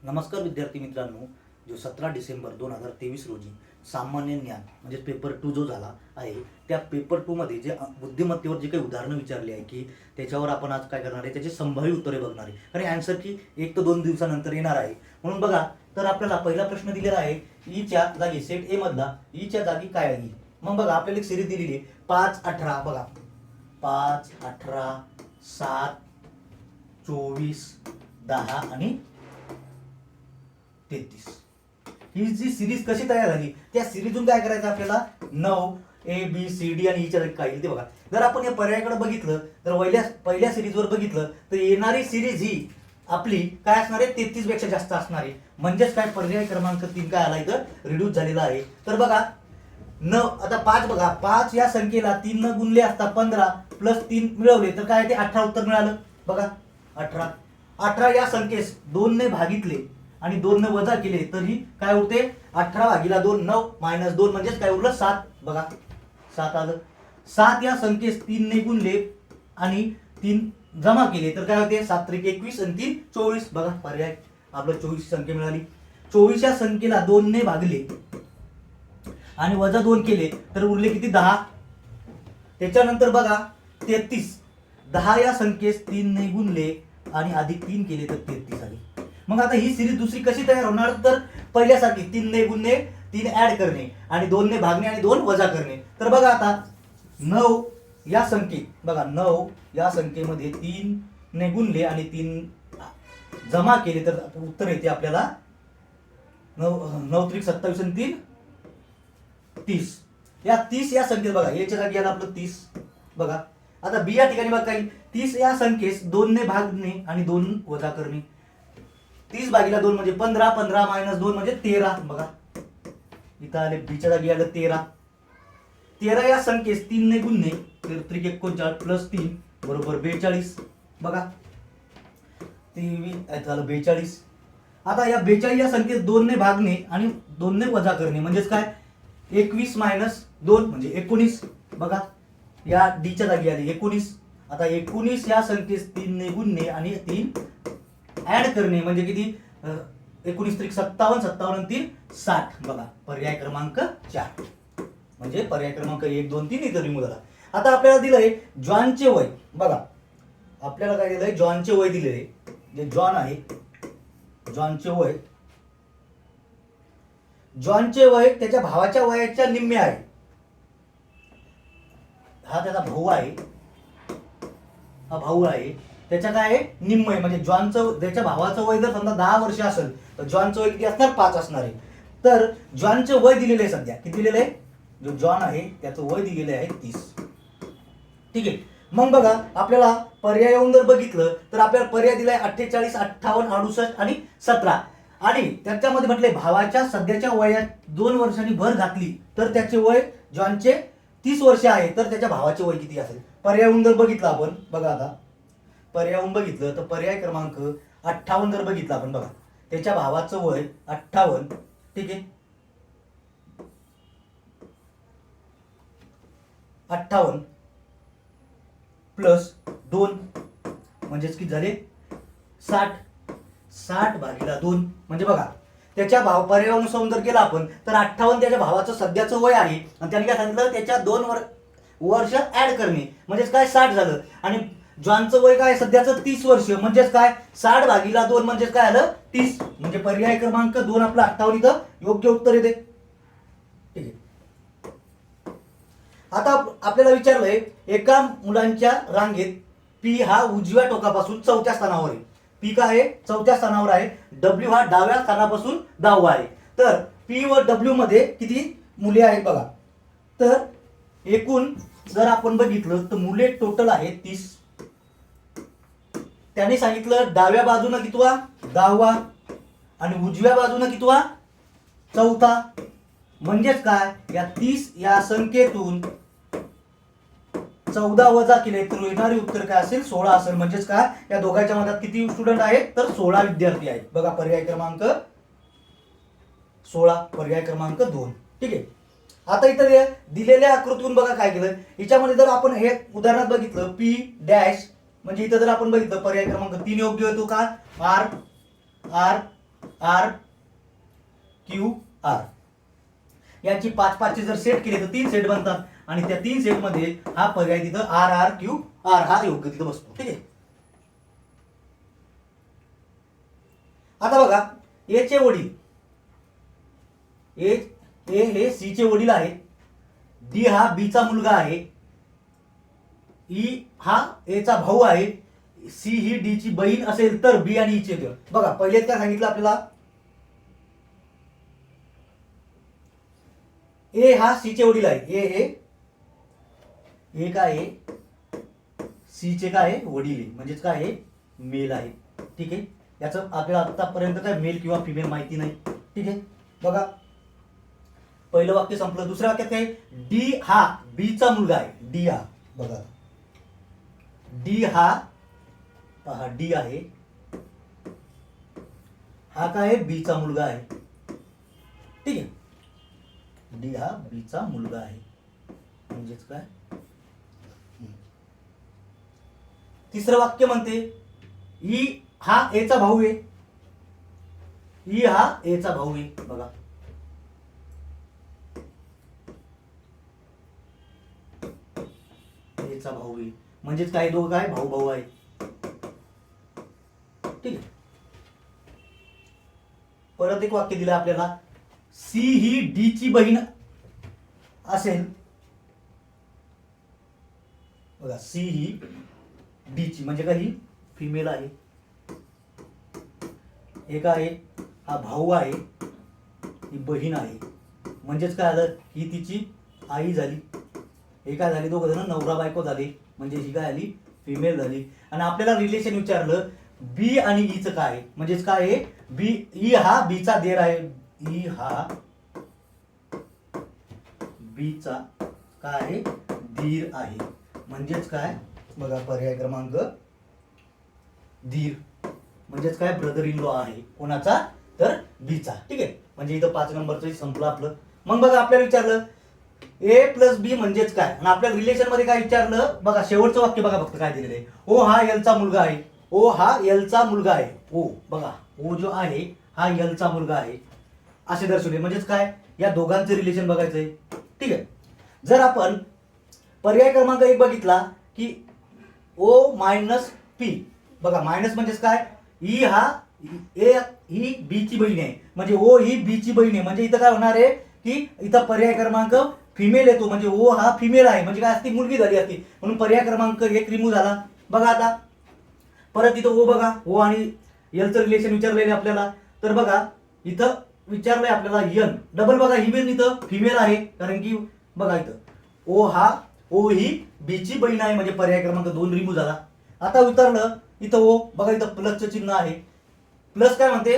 नमस्कार विद्यार्थी मित्रांनो, जो 17 डिसेंबर 2023 रोजी सामान्य ज्ञान म्हणजे पेपर 2 जो झाला आहे, त्या पेपर 2 मध्ये जे बुद्धिमत्तेवर जे काही उदाहरणं विचारली आहे की त्याच्यावर आपण आज काय करणार आहे, त्याची संभाव्य उत्तरे बघणार आहे. आणि आन्सर की 1 ते 2 दिवसानंतर येणार आहे. म्हणून बघा, तर आपल्याला पहिला प्रश्न दिलेला आहे, ई च्या जागी सेट ए मधला ई च्या जागी काय आहे. मग बघा, आपल्याला एक सिरीज दिलेली आहे 5 18. बघा 5 18 7 24 10 आणि 33. ही जी सिरीज कशी तयार झाली, त्या सिरीजून काय करायचं आपल्याला, 9 ए बी सी डी आणि ईच्या जागी काय येईल ते बघा. जर आपण या पर्यायाकडे बघितलं तर पहिल्या सिरीजवर बघितलं तर येणारी सिरीज ही आपली काय असणार आहे, 33 पेक्षा जास्त असणार आहे. म्हणजेच काय, पर्याय क्रमांक 3 काय आला इथं रिड्यूस झालेला आहे. तर बघा आता 5 बघा, 5 या संख्येला 3 न गुणले असता 15 प्लस 3 मिळवले तर काय ते 18 उत्तर मिळालं. बघा 18 18 या संख्येस 2 ने भागितले आणि 2 ने वजा केले तरी काय होते, 18 भागिले 2 9 मायनस 2 म्हणजेच काय उरलं 7. बघा 7 आलं. 7 या संख्येस 3 ने गुणले आणि 3 जमा केले तर काय होते, 7 त्रिक 21 आणि 3 24. बघा पर्याय आपलं 24 संख्या मिळाली. 24 या संख्येला 2 ने भागले आणि वजा 2 केले तर उरले किती, 10. त्याच्यानंतर बघा 33, 10 या संख्येस 3 ने गुणले आणि अधिक 3 केले तर 33 आले. मग आता ही सिरीज दुसरी कशी तयार होणार, तर पहिल्यासारखी 3 ने गुणणे 3 ऍड करणे आणि 2 ने भागणे आणि 2 वजा करणे. तर बघा आता 9 या संख्येत, बघा 9 या संख्येमध्ये 3 ने गुणले आणि 3 जमा केले तर उत्तर येते आपल्याला 9 त्रिक 27 आणि 3 30. या 30 या संख्येत बघा, याच्या जागी आलं आपलं 30. बघा आता बी या ठिकाणी बघा, काही 30 या संख्येस 2 ने भागणे आणि 2 वजा करणे. 30 भागिले 2 म्हणजे 15, 15 मायनस 2 म्हणजे 13. बघा इथं आले, बीच्या जागी आलं 13. 13 या संख्येस 3 ने गुणणे तर त्रिक 39 प्लस 3 बरोबर 42. बघा 23 झालं 42. आता या 42 या संख्येस 2 ने भागणे आणि 2 ने वजा करणे म्हणजेच काय, 21 मायनस 2 म्हणजे 19. बघा या डी च्या जागी आली 19. आता 19 या संख्येस 3 ने गुणणे आणि 3 ऍड करणे म्हणजे किती, 19 त्रिक 57, 57 आणि 3 60. बघा पर्याय क्रमांक 4 म्हणजे पर्याय क्रमांक 1 2 3 इथं रिमूव्ह झाला. आता आपल्याला दिलंय जॉनचे वय. बघा आपल्याला काय दिलंय, जॉनचे वय दिलेले. जे जॉन आहे, जॉनचे वय, जॉनचे वय त्याच्या भावाच्या वयाच्या निम्मे आहे. हा त्याचा भाऊ आहे, हा भाऊ आहे, त्याच्या काय आहे, निम्म आहे. म्हणजे जॉनचं, त्याच्या भावाचं वय जर समजा 10 वर्ष असेल तर जॉनचं वय किती असणार, 5 असणार आहे. तर जॉनचं वय दिलेलं आहे सध्या, किती दिलेलं आहे, जो जॉन आहे त्याचं वय दिलेलं आहे 30. ठीक आहे. मग बघा आपल्याला पर्यायावरून जर बघितलं तर आपल्याला पर्याय दिलाय 48, 58, 68 आणि 17. आणि त्याच्यामध्ये म्हटलंय भावाच्या सध्याच्या वयात 2 वर्षांनी भर घातली तर त्याचे वय जॉनचे 30 वर्ष आहे, तर त्याच्या भावाचे वय किती असेल. पर्यायावरून जर बघितलं आपण, बघा आता पर्यायावरून बघितलं तर पर्याय क्रमांक 58 जर बघितलं आपण, बघा त्याच्या भावाचं वय 58. ठीक आहे, 58 प्लस 2 म्हणजेच किती झाले 60. 60 भागिले 2 म्हणजे बघा त्याच्या भाव पर्यायानुसार जर केला आपण तर 58 त्याच्या भावाचं सध्याचं वय आहे आणि त्याने काय सांगितलं, त्याच्या 2 वर्ष ऍड करणे म्हणजेच काय 60 झालं. आणि जॉनचं वय काय सध्याचं 30 वर्ष म्हणजेच काय 60 भागिले 2 म्हणजेच काय आलं 30. म्हणजे पर्याय क्रमांक 2 आपला 58 इथं योग्य उत्तर येते. ठीक आहे. आता आपल्याला विचारलंय, एका मुलांच्या रांगेत पी हा उजव्या टोकापासून 4थ्या स्थानावर आहे. पी काय आहे, 4थ्या स्थानावर आहे. डब्ल्यू हा डाव्या स्थानापासून 10वा आहे. तर पी व डब्ल्यू मध्ये किती मुले आहेत बघा. तर एकूण जर आपण बघितलं तर मुले टोटल आहे 30. त्यांनी सांगितलं डाव्या बाजूनं कितवा, 10वा आणि उजव्या बाजूनं कितवा, 4था. म्हणजेच काय, या 30 या संख्येतून 14 वजा केले तर येणारे उत्तर काय असेल, 16 असेल. म्हणजेच काय, या दोघांच्या मधात किती स्टुडंट आहेत, तर 16 विद्यार्थी आहेत. बघा पर्याय क्रमांक 16, पर्याय क्रमांक 2. ठीक आहे. आता इथं दिलेल्या आकृतीतून बघा काय केलं, याच्यामध्ये जर आपण हे उदाहरणात बघितलं पी डॅश म्हणजे इथं जर आपण बघितलं पर्याय क्रमांक 3 योग्य होतो का, R R R Q R यांची 5 चे जर सेट केले तर 3 सेट बनतात आणि त्या 3 सेट मध्ये हा पर्याय तिथं आर आर क्यू आर हा योग्य तिथं बसतो. ठीक आहे. आता बघा ए चे वडील ए हे सी चे वडील आहेत, डी हा बी चा मुलगा आहे, ई हा ए चा भाऊ आहे, सी ही डी ची बहीण असेल तर बी आणि ई चे घर. बघा पहिले काय सांगितलं आपल्याला, ए हा सी चे वडील आहे, ए काय आहे सी चे काय आहे वडील आहे, म्हणजेच काय आहे मेल आहे. ठीक आहे. याचं आपल्याला आतापर्यंत काय मेल किंवा फिमेल माहिती नाही. ठीक आहे. बघा पहिलं वाक्य संपलं. दुसऱ्या वाक्यात काय, डी हा बी चा मुलगा आहे, डी हा बघा डी हा पहा डी आहे, हा काय आहे बी चा मुलगा आहे. ठीक आहे. डी हा बी चा मुलगा आहे म्हणजेच काय. तिसरं वाक्य म्हणते ई हा ए चा भाऊ आहे, ई हा ए चा भाऊ आहे. बघा ए चा भाऊ आहे म्हणजेच काय दोघं काय भाऊ भाऊ आहे. ठीक आहे. परत एक वाक्य दिलं आपल्याला, सी ही डी ची बहीण असेल, बघा सी ही डी ची म्हणजे काही फिमेल आहे, एक आहे हा भाऊ आहे, ही बहीण आहे, म्हणजेच काय झालं ही तिची आई झाली. हे काय झाली दोघं जण नवरा बायको झाले म्हणजे ही काय आली फिमेल झाली. आणि आपल्याला रिलेशन विचारलं बी आणि ई च काय म्हणजेच काय आहे बी ई हा बी चा देर आहे, ई हा बी चा काय आहे धीर आहे म्हणजेच काय बघा पर्याय क्रमांक धीर म्हणजेच काय ब्रदर इन लॉ आहे कोणाचा तर बी चा. ठीक आहे. म्हणजे इथं 5 नंबरचं संपलं आपलं. मग बघा आपल्याला विचारलं ए प्लस बी म्हणजेच काय आणि आपल्या रिलेशन मध्ये काय विचारलं बघा शेवटचं वाक्य बघा फक्त काय दिलेलं आहे, ओ हा एल चा मुलगा आहे, ओ हा एल चा मुलगा आहे. ओ बघा ओ जो आहे हा एल चा मुलगा आहे असे दर्शवले म्हणजेच काय या दोघांचं रिलेशन बघायचंय. ठीक आहे. जर आपण पर्याय क्रमांक 1 बघितला की ओ मायनस पी, बघा मायनस म्हणजेच काय ई हा ए ही बी ची बहीण आहे म्हणजे ओ ही बी ची बहीण आहे म्हणजे इथं काय होणार आहे की इथं पर्याय क्रमांक फिमेल येतो म्हणजे ओ हा फिमेल आहे म्हणजे काय असती मुलगी झाली असती म्हणून पर्याय क्रमांक 1 रिमूव्ह झाला. बघा आता परत इथं ओ बघा ओ आणि एलचं रिलेशन विचारलेलं आपल्याला तर बघा इथं विचारलंय आपल्याला एन डबल बघा ही बिन इथं फिमेल आहे कारण की बघा इथं ओ ही बी ची बहीण आहे म्हणजे पर्याय क्रमांक 2 रिमूव्ह झाला. आता विचारलं इथं ओ बघा इथं प्लसचं चिन्ह आहे, प्लस काय म्हणते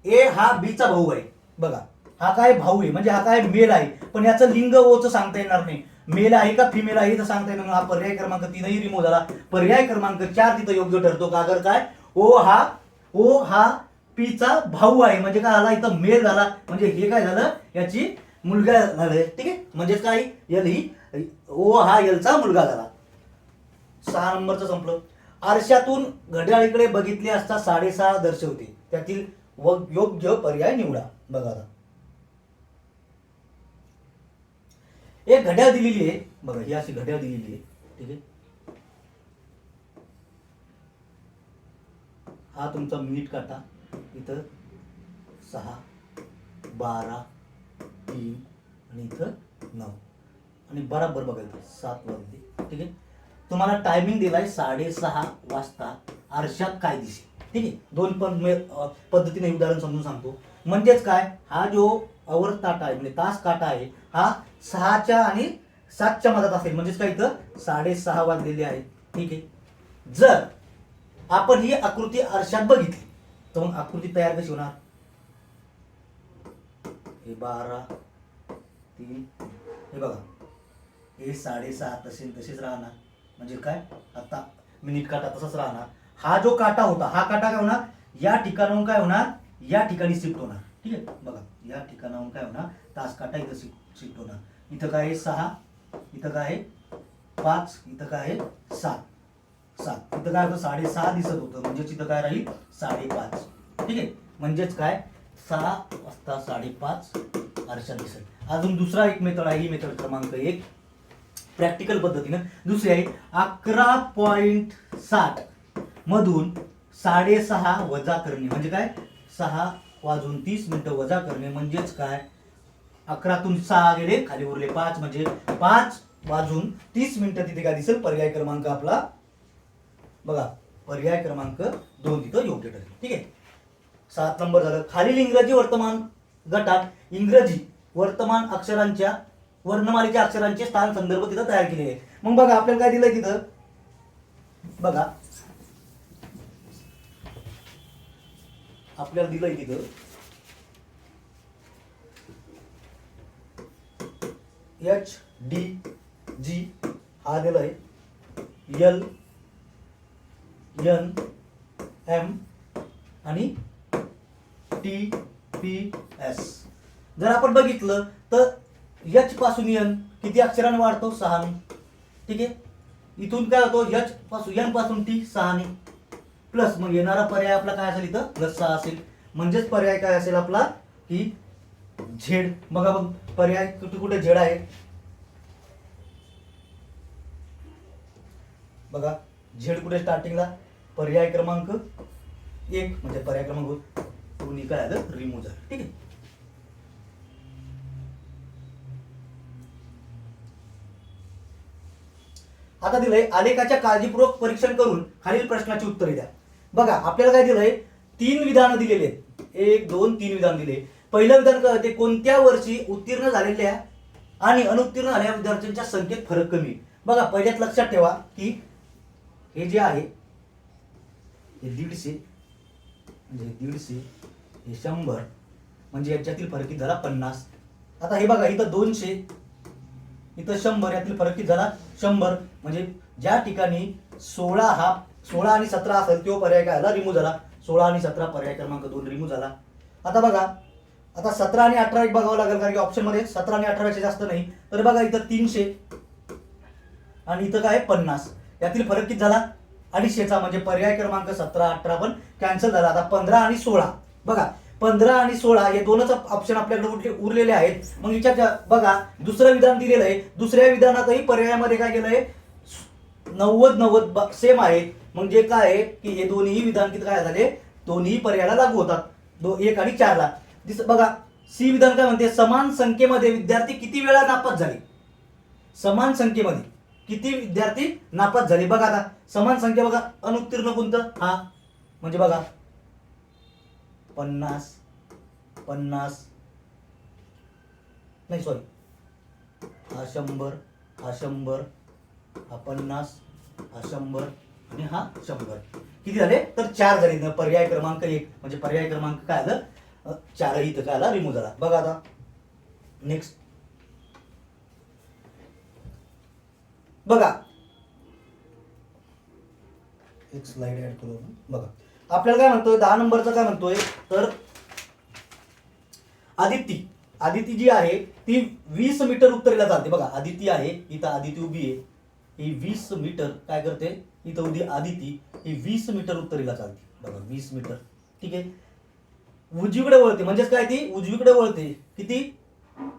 ए हा बी चा भाऊ आहे, बघा हा काय भाऊ आहे म्हणजे हा काय मेल आहे पण याचं लिंग ओचं सांगता येणार नाही, मेल आहे का फिमेल आहे तर सांगता येणार. हा पर्याय क्रमांक 3 ही रिमूव्ह झाला. पर्याय क्रमांक 4 तिथं योग्य ठरतो का अगर काय ओ हा पी चा भाऊ आहे म्हणजे काय झाला इथं मेल झाला म्हणजे हे काय झालं याची मुलगा झालाय. ठीक आहे. म्हणजेच काय एल ही ओ हा एल चा मुलगा झाला. 6 नंबरचं संपलं. आरशातून घड्याळीकडे बघितले असता 6.5 दर्शवते त्यातील योग्य पर्याय निवडा. बघा आता एक घड्याळ दिलेली आहे बघा ही अशी घड्याळ दिलेली आहे. ठीक आहे. हा तुमचा मिनिट काटा इथं 6 12 3 आणि इथं 9 आणि बराबर बघायचं 7 वाजले. ठीक आहे. तुम्हाला टायमिंग दिलाय 6:30 वाजता आरशात काय दिसेल. ठीक आहे. 2 पद्धतीने उदाहरण समजून सांगतो. म्हणजेच काय हा जो आवर काटा आहे म्हणजे तास काटा आहे हा 6च्या आणि 7च्या मधात असेल म्हणजेच काय इथं 6:30 वाजलेले आहे. ठीक आहे. जर आपण ही आकृती आरशात बघितली तर मग आकृती तयार कशी होणार, हे 12 3 हे बघा हे 6:30 तसेच राहणार म्हणजे काय आता मिनिट काटा तसाच राहणार. हा जो काटा होता हा काटा काय होणार या ठिकाणाहून काय होणार या ठिकाणी शिफ्ट होणार. ठीक आहे. बघा या ठिकाणाहून काय होणार तास काटा इथं शिफ्ट होणार. इथं काय आहे 6 इथं काय आहे 5 इथं काय आहे 7 इथं काय होतं 6:30 दिसत होतं म्हणजे इथं काय राहील 5:30. ठीक आहे. म्हणजेच काय 6 वाजता 5:30 आरशात दिसेल. अजून दुसरा एक मेथड आहे, ही मेथड क्रमांक 1 प्रॅक्टिकल पद्धतीनं. दुसरी आहे 11.60 मधून 6:30 वजा करणे. म्हणजे काय 6:30 वजा करणे म्हणजेच काय 11तून 6 गेले खाली उरले 5 म्हणजे 5:30 तिथे काय दिसेल पर्याय क्रमांक आपला बघा पर्याय क्रमांक 2 तिथं योग्य ठरेल. ठीक आहे. 7 नंबर झालं. खालील इंग्रजी वर्तमान गटात इंग्रजी वर्तमान अक्षरांच्या वर्णमालेच्या अक्षरांचे स्थान संदर्भ तिथं तयार केलेले आहे. मग बघा आपल्याला काय दिलंय तिथं बघा आपल्याला दिलंय तिथं HDG हा दिलाय LNM आणि TPS. जर आपण बघितलं तर H पासून N किती अक्षरांनी वाढतो 6 ने. ठीक आहे. इथून काय होतो H पासून N पासून T 6 ने प्लस मग येणारा पर्याय आपला काय असेल इथं +6 असेल. म्हणजेच पर्याय काय असेल आपला की झेड. बघा बघ पर्याय कुठे कुठे झेड आहे बघा झेड कुठे स्टार्टिंगला पर्याय क्रमांक 1 म्हणजे पर्याय क्रमांक 2 काय आलं रिमूव्ह झालं. ठीक आहे. आता दिलंय आलेखाच्या काळजीपूर्वक परीक्षण करून खालील प्रश्नाची उत्तरे द्या. बघा आपल्याला काय दिलंय 3 विधानं दिलेली आहेत. 1 2 3 विधान दिले. पहिलं विधान काय होते कोणत्या वर्षी उत्तीर्ण झालेल्या आणि अनुत्तीर्ण झालेल्या विद्यार्थ्यांच्या संख्येत फरक कमी. बघा पहिल्यात लक्षात ठेवा की हे जे आहे हे 150 म्हणजे 150 हे 100 म्हणजे याच्यातील फरक किती झाला 50. आता हे बघा इथं 200 इथं 100 यातील फरक किती झाला 100 म्हणजे ज्या ठिकाणी 16 आणि 17 असेल तो पर्याय काय झाला रिमूव्ह झाला. 16 आणि 17 पर्याय क्रमांक 2 रिमूव्ह झाला. आता बघा आता 17 आणि 18 एक बघावं लागेल कारण की ऑप्शन मध्ये 17 आणि 18 पेक्षा जास्त नाही. तर बघा इथं 300 आणि इथं काय 50 यातील फरक किती झाला 250चा म्हणजे पर्याय क्रमांक 17 18 पण कॅन्सल झाला. आता 15 आणि 16 बघा 15 आणि 16 हे दोनच ऑप्शन आपल्याकडे उरलेले आहेत. मग याच्यात बघा दुसरं विधान दिलेलं आहे. दुसऱ्या विधानातही पर्यायामध्ये काय केलंय 90 सेम आहे. म्हणजे काय आहे की हे दोन्ही विधान किती काय झाले दोन्ही पर्यायाला लागू होतात. 1 आणि 4 ला. बघा सी विधान काय म्हणते समान संख्येमध्ये विद्यार्थी किती वेळा नापास झाले. समान संख्येमध्ये किती विद्यार्थी नापास झाले. बघा आता समान संख्या बघा अनुत्तीर्ण कोणतं हा म्हणजे बघा 50 नाही सॉरी हा 100 हा 100 हा 50 हा 100 आणि हा 100 किती झाले तर 4 झाले. पर्याय क्रमांक 1 म्हणजे पर्याय क्रमांक काय आलं 4 इथं काय आला रिमूव्ह झाला. बघा आता नेक्स्ट बघा एक स्लाइड ऍड करू. बघा आपल्याला काय म्हणतोय 10 नंबरचा काय म्हणतोय तर आदिती जी आहे ती 20 मीटर उत्तरेला चालते. बघा आदिती आहे इथं आदिती उभी आहे ही 20 मीटर काय करते इथं उभी आदिती ही 20 मीटर उत्तरेला चालते. बघा 20 मीटर. ठीक आहे. उजवीकडे वळते म्हणजेच काय ती उजवीकडे वळते किती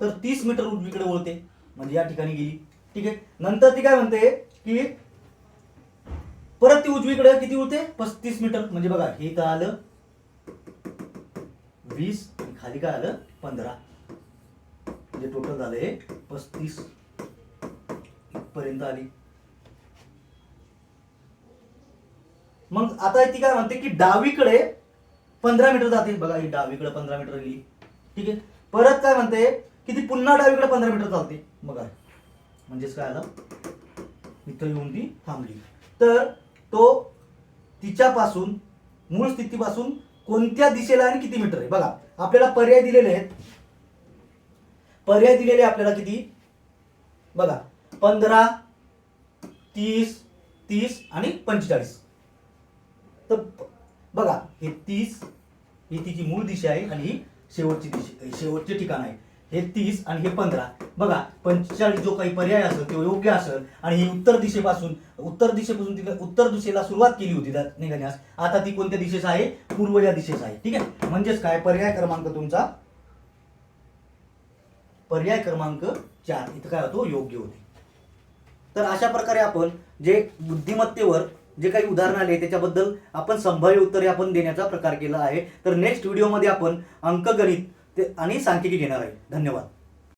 तर 30 मीटर उजवीकडे वळते म्हणजे या ठिकाणी गेली. ठीक आहे. नंतर ती काय म्हणते की परत ती उजवीकडे किती वळते 35 मीटर म्हणजे बघा हे इथं आलं 20 खाली काय आलं 15 म्हणजे टोटल झाले 35 पर्यंत आली. मग आता ती काय म्हणते की डावीकडे 15 मीटर जाते. बघा ही डावीकडे 15 मीटर गेली. ठीक आहे. परत काय म्हणते की ती पुन्हा डावीकडे 15 मीटर चालते. बघा म्हणजेच काय आलं इथं येऊन ती थांबली. तर तो तिच्यापासून मूळ स्थितीपासून कोणत्या दिशेला आणि किती मीटर आहे. बघा आपल्याला पर्याय दिलेले आहेत. पर्याय दिलेले आपल्याला किती बघा 15 30 आणि 45. तर बघा हे 30 ही तिची मूळ दिशा आहे आणि ही शेवटची दिशा शेवटचे ठिकाण आहे. हे 30 आणि हे 15. बघा 45 जो काही पर्याय असेल तो योग्य असेल आणि ही उत्तर दिशेपासून तिने उत्तर दिशेला सुरुवात केली होती निघण्यास. आता ती कोणत्या दिशेस आहे? पूर्व या दिशेस आहे. ठीक आहे, म्हणजेच काय पर्याय क्रमांक तुमचा पर्याय क्रमांक 4 इथं काय होतो? योग्य होते. तर अशा प्रकारे आपण जे बुद्धिमत्तेवर जे काही उदाहरण आले त्याच्याबद्दल आपण संभाव्य उत्तरे आपण देण्याचा प्रकार केला आहे. तर नेक्स्ट व्हिडिओमध्ये आपण अंकगणित आणि सांख्यिकी घेणार आहे. धन्यवाद.